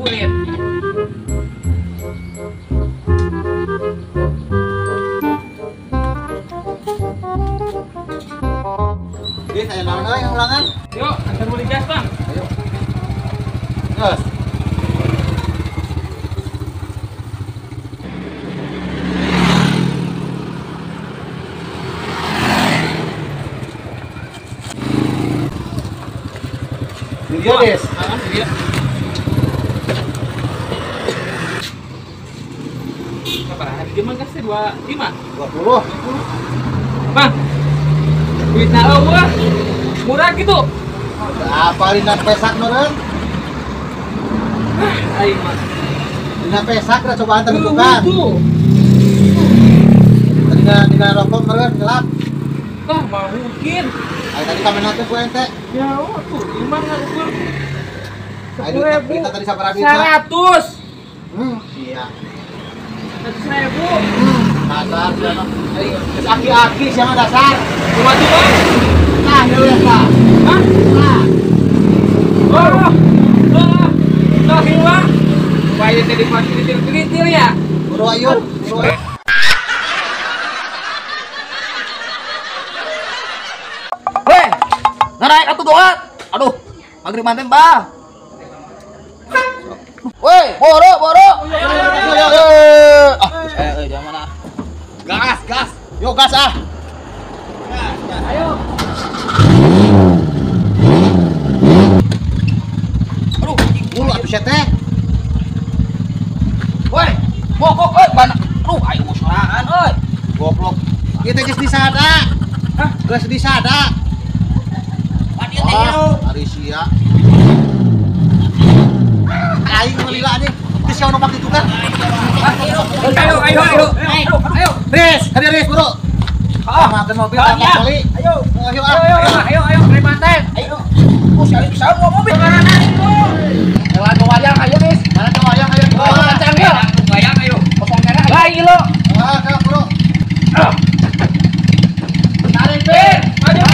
kulit. Oke, saya naon yang ulangan. Yuk, antar beli gas, Bang. Ayo. Gas. Video des. Iya. Berapa? Dia mah gasnya 25. 20. Bang. Duitnya eueuh. Murah gitu. Apa dina pesak meureun? Aing mah. Dina pesak da cobaan tentukan. Tuh. Dina rokok meureun gelap. Wah, mau mungkin. Ayo tadi kamenan teh ku ente. Ya, tuh, gimana ukur? Ayo kita tadi sabaraha duit? 100. Iya. 100.000. Dasar siapa? Geus aki-aki siapa dasar? Cuma tuh, Bang. Nah, ya udah lah. Hah? Nah, Nah, hilang. Supaya tadi pasti ditil-titil ya. buru ayo. Buru ayo. Weh, naik atuh doa. Aduh, maghrib manten bah. Weh, boro. Yo. Jangan ah. Gas. Yo gas ah. Ayo. Aduh, buru atuh sia teh. Weh, mogok bana. Aduh, ayo soraan euy. Goblok. Ieu teh geus disada. Hah? Geus disada. Padieu teh hirup. Ari sia. Aing melila nih. Geus sia nu pake tukang. Ayo. Res, hadir res, buru. Makan mobil Ah, apa iya. kali? Ayo. Ayo. Naik manten. Ayo. Oh, bisa mau mobil. Jalan ke wayang ayo, Nis. Jalan ke wayang ayo. Kacang ya. Bayang ayo. Kosong merah. Lagi lo. Ke buru. Tarik, Ben. Maju.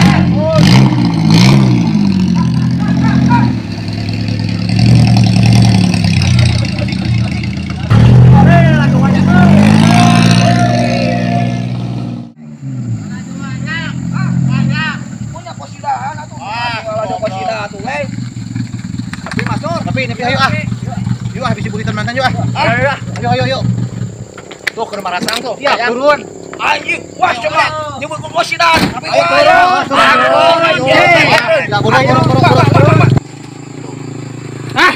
Punya kosidahan atuh. Kalau ada kosidah atuh, weh. Tapi masuk. Tapi ini ayo ah. Yuk ah bisi bulitan mantan yuk ah. Ayo. Tuh ke rumah rasang tuh. Iya, turun. Anjing, wah coba nyebut kosidahan. Tapi Ayo turun. Ayo. Buru. Hah?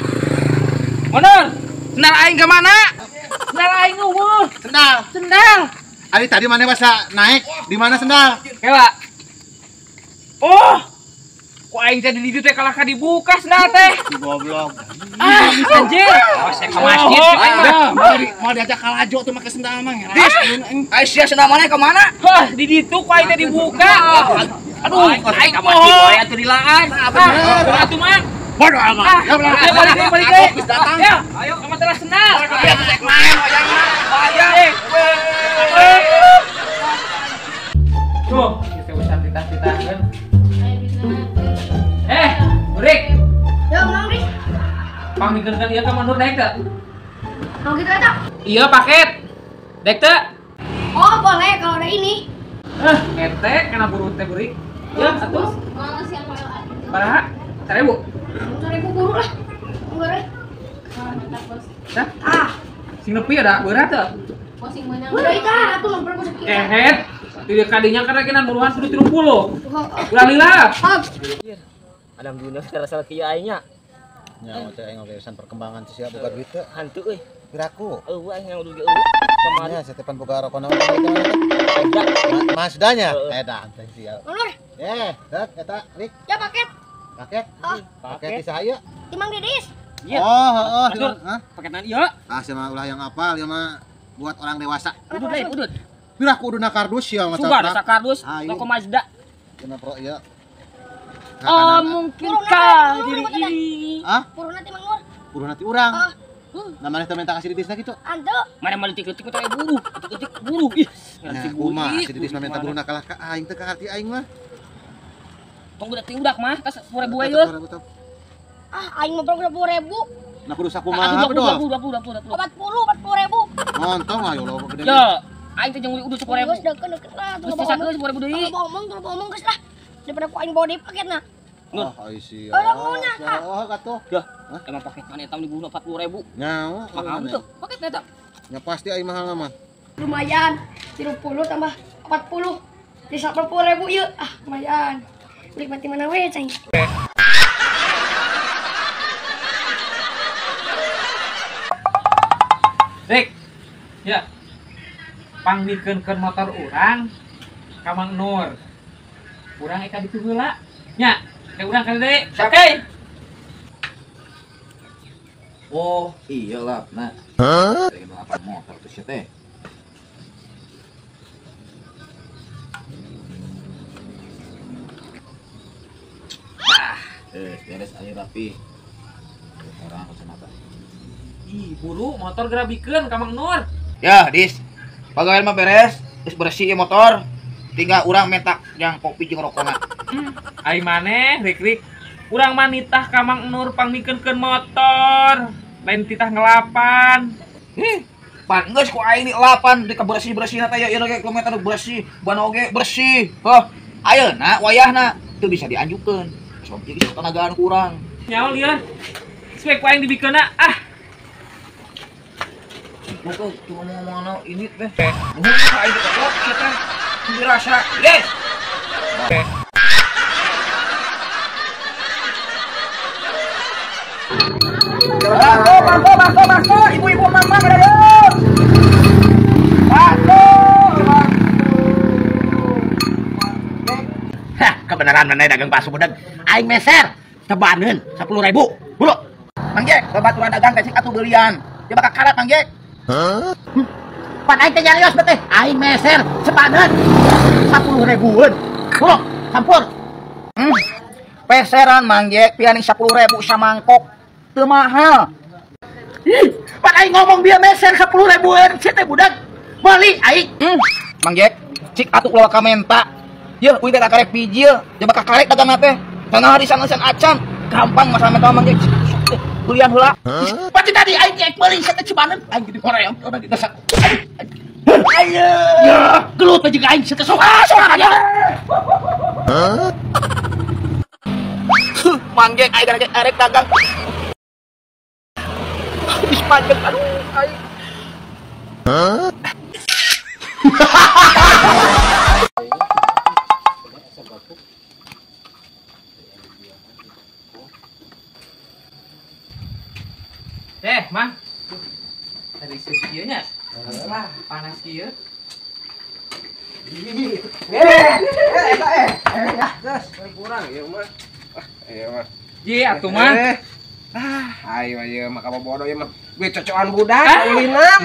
Bener. Sendal aing ke mana? Sendal aing eueuh. Sendal. Sendal. Ari tadi mana bahasa naik? Di mana sendal? Kela. Oh. Kok aing teh di ditu teh kalah ka dibuka sendal teh. Goblok. Ah, anjir. Awas ke masjid. Mau diajak kalajo tuh pakai sendal mah. Ayo sia senang mana ke mana? Hah, di ditu kok aing teh dibuka. Aduh, aing ka masjid wae atuh dilaan. Ah, atuh mah. Bodoh amat. Ayo balik deh. Ya, ayo sama telah sendal. Tuh, kita usah titah-titahkeun. Burik, Yo, Mang Rik. pamikeun ieu ka manur daek teu? Kalau gitu aja. Iya, paket. Daek teu? Oh, boleh kalau ada ini. Ete kana buru teh Burik. Ya, atuh. Mau ngasih apa yang ada? Paraha? 1000. 1.000 buru lah. Enggak deh. Mantap bos. Tah, Ah, sing nepi ada beurah teu? Posing menang. udah itah atuh lampir ku sakit. Kehet. Di kadinya kana genan buruan kudu 30. Oh, Ulah lila. Alhamdulillah salah kieu aingnya. Ya, mau teh urusan perkembangan sih buka duit teh. Hantu euy. Piraku. Eueuh yang udah eueuh. Kemana setepan buka rokok naon Mazdanya. Edan teh sia. Manur, Dak eta Rik. ya paket. Paket. Ah, Paket di saya. Timang Didis. Iya. Oh, Betul. Hah? Paketan ieu. Ah, sama ulah yang apal, ya mah buat orang dewasa. Udut. Piraku udah kardus ya macam. Coba ada kardus Ayo. toko Mazda. Kena pro ya. Oh, mungkinkah diri ini? Ah, Puruna Timang Nur. puru nanti urang. Ah, Namanya teh minta kasih ditisna gitu. antu. Mana mau letik-letik kita buru. Letik buru. Ih, ngerti Nah, buru. kumaha si didis mah minta buruna kalah ka aing teh ka hati aing mah. Tunggu udah tiudak mah, kas 1000 we Tetep yeuh. 2000 teh. Ah, aing mah 20.000. Nah kudu Atuh sakumaha apa dong? 40 ribu. Montong ayo lo gede. Ya, aing teh jeung udah 10.000. Geus deket lah. Terus disakeun 10.000 deui. Kalau ngomong geus lah. Daripada ku aing bawa di paketna. Ah, ai sia. Ada maunya, Kak. Oh, katuh. Ya, emang paket mana eta diguna 40.000. Nyawa. Mahal tuh. Paket eta. Ya pasti ai mahal mah. Lumayan. 30 tambah 40. Di 40.000 ieu. Ah, lumayan. Nikmati mana we, cai. Rek. Ya. Panggikeun motor urang ka Mang Nur. Urang eka ditu heula. Nya, teh urang ka deui. Oke. Oh, iyalah, nah. Hah? Ini apa motor tuh sih teh? Beres aja rapi. Orang kacamata. Ih, buru motor gerabikeun ka Mang Nur. Ya, Dis. Pagawean mah beres, geus bersih ieu motor. Tinggal urang mentak yang kopi jeung rokona. Ai maneh, Rik. Urang mah nitah ka Mang Nur pangmikeunkeun motor. Lain titah ngelapan. Pan geus ku aing di 8 di bersih-bersihna teh ya ge kilometer bersih, ban oge bersih. Heuh, ayeuna wayahna teu bisa dianjukeun. Sok jadi tenagaan kurang. Nyawa lieur. Spek ku aing dibikeunna. Ah, Pokok cuma ngomong ini teh. Nuhun ka aing kok teh. Dirasa, yes. Bangko, ibu-ibu mama pada yuk. Bangko. Hah, kebenaran mana dagang bakso budak. Aing meser, tebaneun 10.000. Bulu. Mang Jek, babaturan dagang kasih atuh beulian. Dia bakal karat Mang Jek. Hah? Pan aing teh nyarios teh. Aing meser sepaneun 10.000-eun. Bulu, campur. Peseran Mang Jek, pianing 10.000 samangkok. Teu mahal. Pan aing ngomong dia meser 10.000-eun, sia teh budak. Beli aing. Mang Jek, cik atuh ulah ka menta. Yeuh, uing teh karek pijil, dia bakal karek dagang teh. Tengah harisan-harisan acan, gampang masalah menta Mang Jek. Kuliah heula. Pati tadi aing cek beli sia teh cibaneun, aing di Korea udah didesak. Ayo. Ya, gelut aja aing sia teh sok aja. Mang Jek aing karek dagang. Habis panjang, aduh, aing. Mang. Dari segi nya. Lah, panas kieu. Kurang ieu mah. Ieu mah. Ji atuh mah. Ayo mah kamu bodoh ya mah. Gue cocokan budak, ulinan.